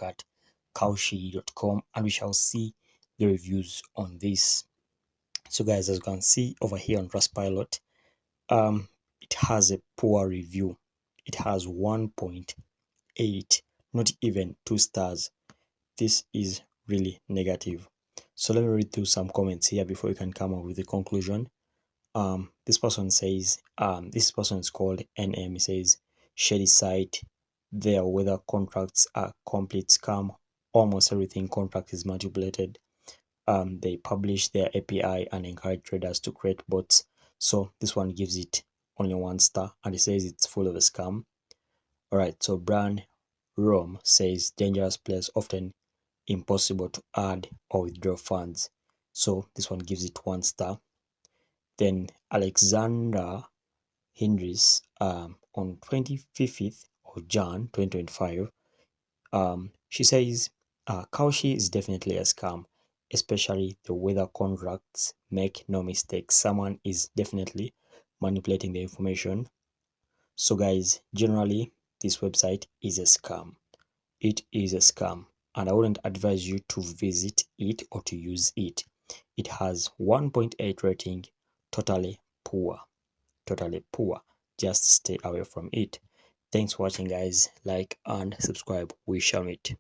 at Kalshi.com, and we shall see the reviews on this. So guys, as you can see over here on Trustpilot, it has a poor review. It has 1.8, not even 2 stars. This is really negative. So let me read through some comments here before you can come up with a conclusion. This person says, this person is called NM. He says, shady site, their weather contracts are complete scam. Almost everything contract is manipulated. They publish their API and encourage traders to create bots. So this one gives it only 1 star, and it says it's full of a scam. Alright, so Brian Rome says dangerous players often impossible to add or withdraw funds. So this one gives it 1 star. Then Alexander Hindris on 25th of Jan 2025, she says Kalshi is definitely a scam, especially the weather contracts. Make no mistake, someone is definitely manipulating the information. So guys, generally this website is a scam. It is a scam, and I wouldn't advise you to visit it or to use it. It has 1.8 rating, totally poor. Just stay away from it. Thanks for watching guys. Like and subscribe. We shall meet.